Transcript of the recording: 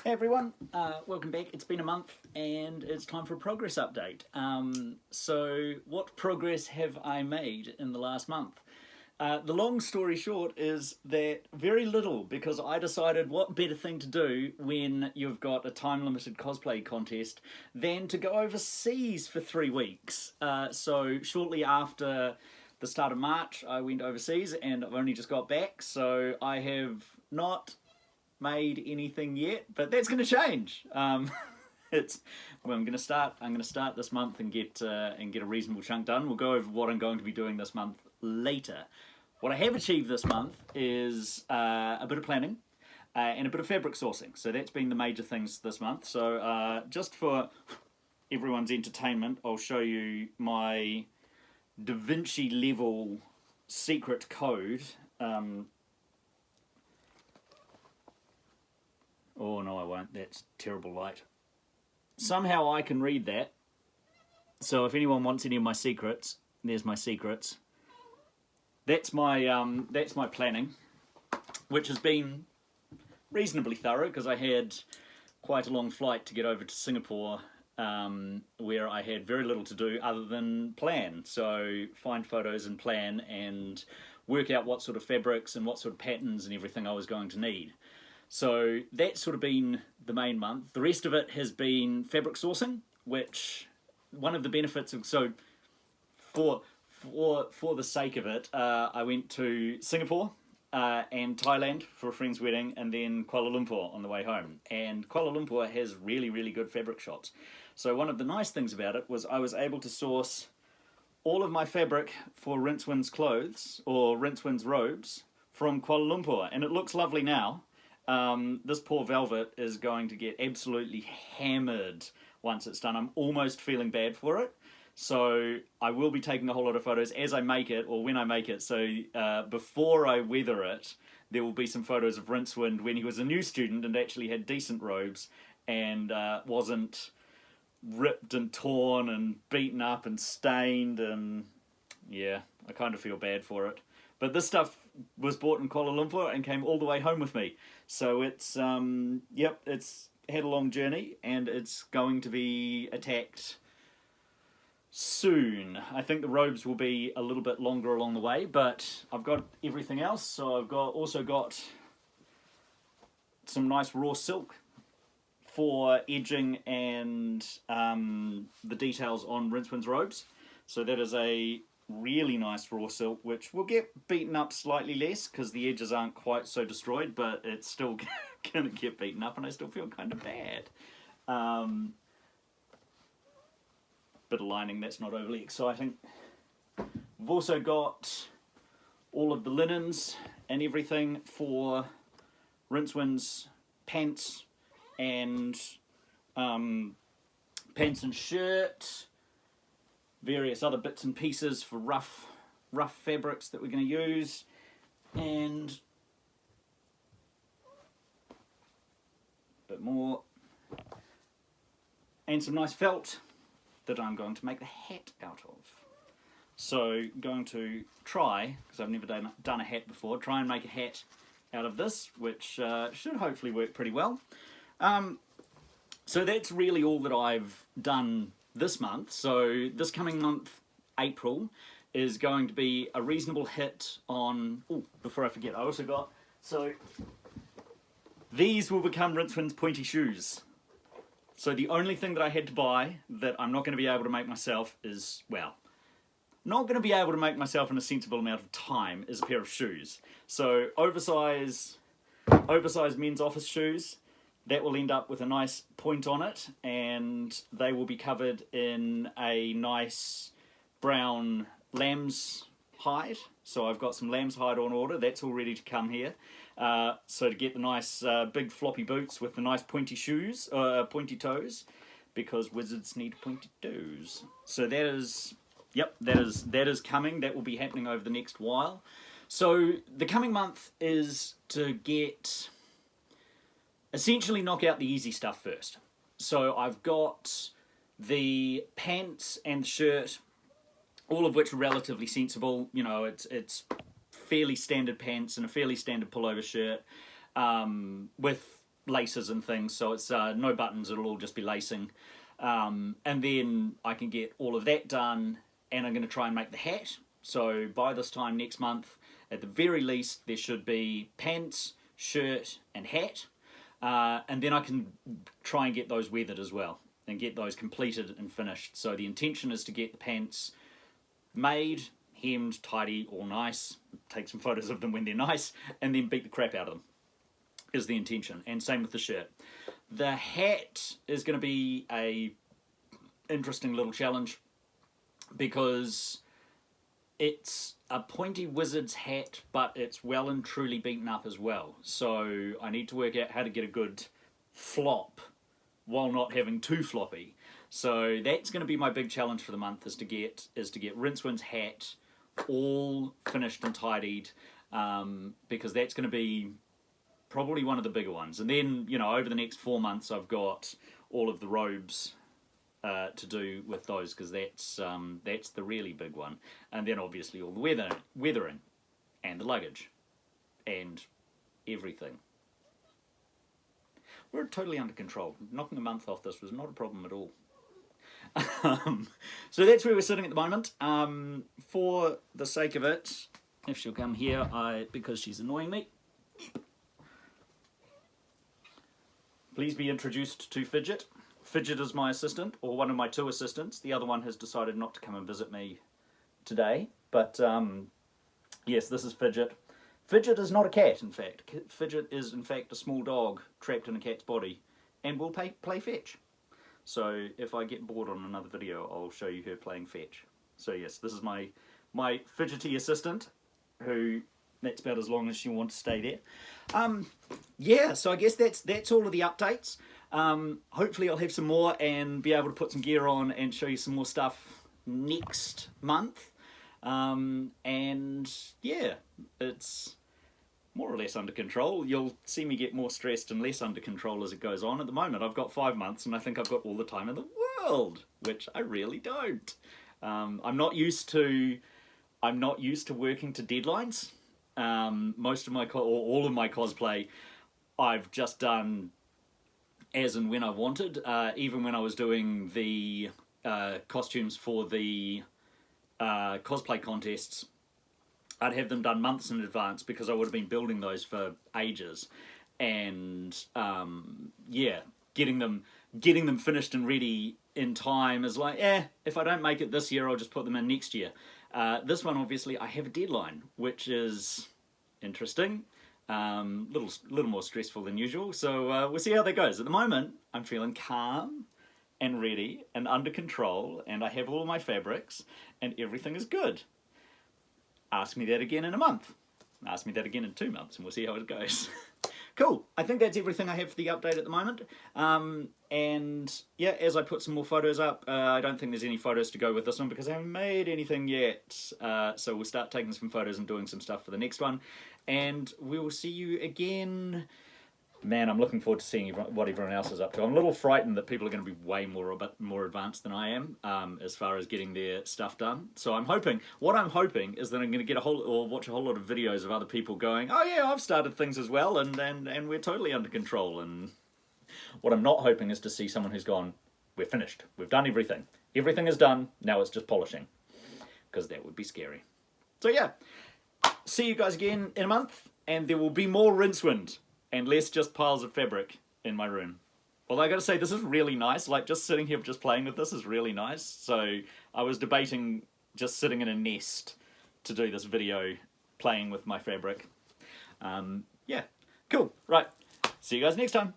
Hey everyone, welcome back. It's been a month and it's time for a progress update. So what progress have I made in the last month? The long story short is that very little, because I decided what better thing to do when you've got a time-limited cosplay contest than to go overseas for 3 weeks. So shortly after the start of March I went overseas and I've only just got back, so I have not made anything yet, but that's going to change. It's well, I'm going to start this month and get a reasonable chunk done. We'll go over what I'm going to be doing this month later. What I have achieved this month is a bit of planning and a bit of fabric sourcing. So that's been the major things this month. So just for everyone's entertainment, I'll show you my Da Vinci level secret code. Oh no, I won't. That's terrible light. Somehow I can read that. So if anyone wants any of my secrets, there's my secrets. That's my planning, which has been reasonably thorough because I had quite a long flight to get over to Singapore, where I had very little to do other than plan. So find photos and plan and work out what sort of fabrics and what sort of patterns and everything I was going to need. So that's sort of been the main month. The rest of it has been fabric sourcing, which one of the benefits of, so for the sake of it, I went to Singapore and Thailand for a friend's wedding, and then Kuala Lumpur on the way home. And Kuala Lumpur has really, really good fabric shops. So one of the nice things about it was I was able to source all of my fabric for Rincewind's clothes, or Rincewind's robes, from Kuala Lumpur, and it looks lovely now. This poor velvet is going to get absolutely hammered once it's done. I'm almost feeling bad for it. So I will be taking a whole lot of photos as I make it, or when I make it. So before I weather it, there will be some photos of Rincewind when he was a new student and actually had decent robes and wasn't ripped and torn and beaten up and stained. And yeah, I kind of feel bad for it. But this stuff was bought in Kuala Lumpur and came all the way home with me. So it's, yep, it's had a long journey and it's going to be attacked soon. I think the robes will be a little bit longer along the way, but I've got everything else. So I've also got some nice raw silk for edging and the details on Rincewind's robes. So that is a really nice raw silk, which will get beaten up slightly less because the edges aren't quite so destroyed, but it's still gonna get beaten up and I still feel kind of bad. Bit of lining, that's not overly exciting. We've also got all of the linens and everything for Rincewind's pants and shirt, various other bits and pieces for rough fabrics that we're going to use, and a bit more, and some nice felt that I'm going to make the hat out of. So going to try, because I've never done a hat before, try and make a hat out of this, which should hopefully work pretty well. So that's really all that I've done this month. So this coming month, April, is going to be a reasonable hit on... Oh, before I forget, I also got... So these will become Rincewind's pointy shoes. So the only thing that I had to buy that I'm not going to be able to make myself is, well, not going to be able to make myself in a sensible amount of time, is a pair of shoes. So oversized men's office shoes. That will end up with a nice point on it, and they will be covered in a nice brown lamb's hide. So I've got some lamb's hide on order. That's all ready to come here. So to get the nice big floppy boots with the nice pointy shoes, pointy toes, because wizards need pointy toes. So that is, yep, that is coming. That will be happening over the next while. So the coming month is to get... essentially knock out the easy stuff first. So I've got the pants and shirt, all of which are relatively sensible. You know, it's fairly standard pants and a fairly standard pullover shirt with laces and things, so it's no buttons, it'll all just be lacing. And then I can get all of that done, and I'm going to try and make the hat. So by this time next month, at the very least, there should be pants, shirt, and hat. And then I can try and get those weathered as well, and get those completed and finished. So the intention is to get the pants made, hemmed, tidy, all nice, take some photos of them when they're nice, and then beat the crap out of them, is the intention. And same with the shirt. The hat is going to be a interesting little challenge, because it's a pointy wizard's hat, but it's well and truly beaten up as well. So I need to work out how to get a good flop while not having too floppy. So that's going to be my big challenge for the month, is to get Rincewind's hat all finished and tidied, because that's going to be probably one of the bigger ones. And then, you know, over the next 4 months, I've got all of the robes to do with those, because that's the really big one. And then obviously all the weathering and the luggage and everything. We're totally under control. Knocking a month off this was not a problem at all. So that's where we're sitting at the moment. For the sake of it, if she'll come here, because she's annoying me, please be introduced to Fidget. Fidget is my assistant, or one of my 2 assistants. The other one has decided not to come and visit me today. But yes, this is Fidget. Fidget is not a cat, in fact. Fidget is, in fact, a small dog trapped in a cat's body, and will play fetch. So if I get bored on another video, I'll show you her playing fetch. So yes, this is my fidgety assistant, who, that's about as long as she wants to stay there. Yeah, so I guess that's all of the updates. Hopefully I'll have some more and be able to put some gear on and show you some more stuff next month. And yeah, it's more or less under control. You'll see me get more stressed and less under control as it goes on. At the moment, I've got 5 months, and I think I've got all the time in the world, which I really don't. I'm not used to working to deadlines. Most of my all of my cosplay, I've just done as and when I wanted. Even when I was doing the costumes for the cosplay contests, I'd have them done months in advance, because I would have been building those for ages. And yeah, getting them finished and ready in time is like, if I don't make it this year, I'll just put them in next year. This one, obviously, I have a deadline, which is interesting. Little more stressful than usual. So we'll see how that goes. At the moment, I'm feeling calm and ready and under control, and I have all my fabrics, and everything is good. Ask me that again in a month. Ask me that again in 2 months, and we'll see how it goes. Cool. I think that's everything I have for the update at the moment. And yeah, as I put some more photos up, I don't think there's any photos to go with this one, because I haven't made anything yet. So we'll start taking some photos and doing some stuff for the next one. And we will see you again. Man, I'm looking forward to seeing what everyone else is up to. I'm a little frightened that people are going to be way more advanced than I am, as far as getting their stuff done. So what I'm hoping is that I'm going to get watch a whole lot of videos of other people going, oh yeah, I've started things as well, and we're totally under control. And what I'm not hoping is to see someone who's gone, we're finished, we've done everything. Everything is done, now it's just polishing. Because that would be scary. So yeah, see you guys again in a month, and there will be more Rincewind and less just piles of fabric in my room. Although I gotta say, this is really nice. Like, just sitting here just playing with this is really nice. So I was debating just sitting in a nest to do this video playing with my fabric. Yeah, cool. Right, see you guys next time.